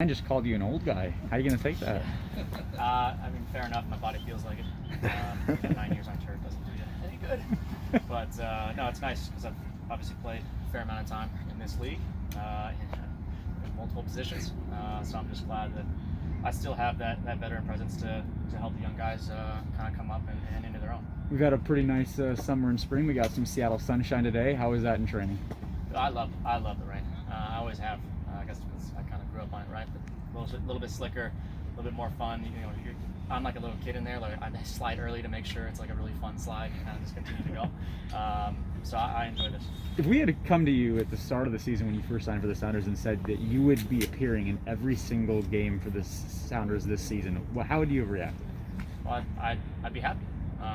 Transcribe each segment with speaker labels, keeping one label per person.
Speaker 1: I just called you an old guy. How are you going to take that?
Speaker 2: I mean, fair enough. My body feels like it. 9 years on turf doesn't do you any good. But no, it's nice because I've obviously played a fair amount of time in this league, in multiple positions. So I'm just glad that I still have that veteran presence to help the young guys kind of come up and into their own.
Speaker 1: We've had a pretty nice summer and spring. We got some Seattle sunshine today. How was that in training?
Speaker 2: I love the rain. I always have. I guess because I kind of grew up on it, right? But a little bit slicker, a little bit more fun. You know, I'm like a little kid in there. Like I slide early to make sure it's like a really fun slide and kind of just continue to go. So I enjoy this.
Speaker 1: If we had come to you at the start of the season when you first signed for the Sounders and said that you would be appearing in every single game for the Sounders this season, how would you have reacted?
Speaker 2: Well, I'd be happy,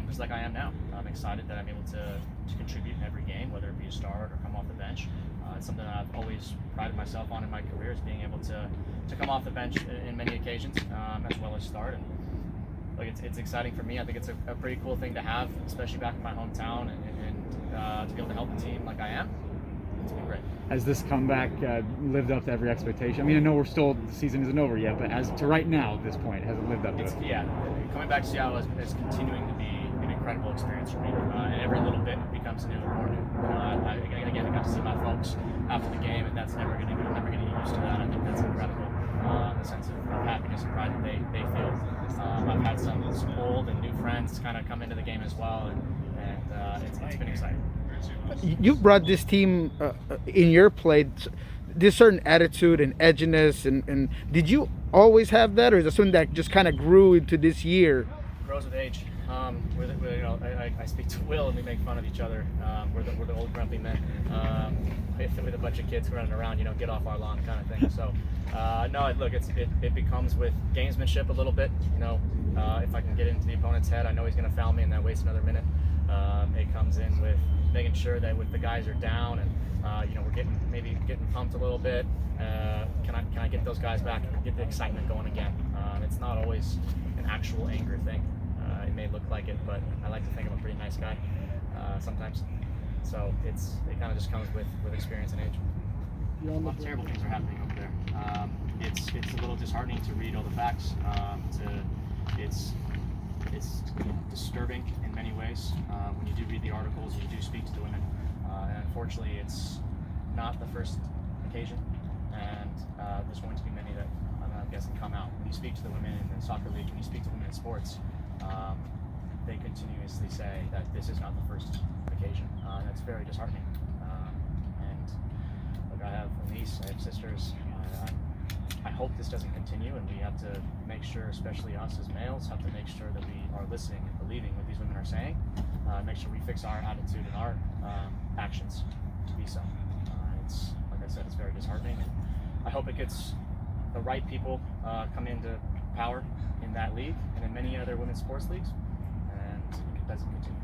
Speaker 2: just like I am now. I'm excited that I'm able to contribute in every game, whether it be a start or come off the bench. It's something that I've always prided myself on in my career, is being able to come off the bench in many occasions, as well as start. And like it's exciting for me. I think it's a pretty cool thing to have, especially back in my hometown, and to be able to help the team like I am. It's been great.
Speaker 1: Has this comeback lived up to every expectation? I mean, I know the season isn't over yet, but as to right now at this point, has it lived up to it?
Speaker 2: Yeah, coming back to Seattle is continuing to be an incredible experience for me, and every little bit becomes new and more new. Again, I got to see my folks after the game, and that's never going to get used to that. I think that's incredible, the sense of happiness and pride that they feel. I've had some old and new friends kind of come into the game as well, and it's been exciting.
Speaker 3: You brought this team in your play, this certain attitude and edginess, and did you always have that, or is it something that just kind of grew into this year?
Speaker 2: It grows with age. I speak to Will and we make fun of each other. We're the old grumpy men with a bunch of kids running around, get off our lawn kind of thing. So no, look, it becomes with gamesmanship a little bit. If I can get into the opponent's head, I know he's going to foul me and then waste another minute. It comes in with making sure that if the guys are down and we're getting pumped a little bit, can I get those guys back and get the excitement going again? It's not always an actual anger thing. It may look like it, but I like to think I'm a pretty nice guy sometimes. So it kind of just comes with experience and age. A lot of terrible things are happening over there. It's a little disheartening to read all the facts. It's disturbing in many ways when you do read the articles, you do speak to the women, and unfortunately it's not the first occasion, and there's going to be many that I'm guessing come out. When you speak to the women in the soccer league, when you speak to women in sports, they continuously say that this is not the first occasion, and that's very disheartening. And look, I have a niece, I have sisters. I hope this doesn't continue, and we have to make sure, especially us as males, have to make sure that we are listening and believing what these women are saying. Make sure we fix our attitude and our actions to be so. It's, like I said, it's very disheartening, and I hope it gets the right people come into power in that league and in many other women's sports leagues, and it doesn't continue.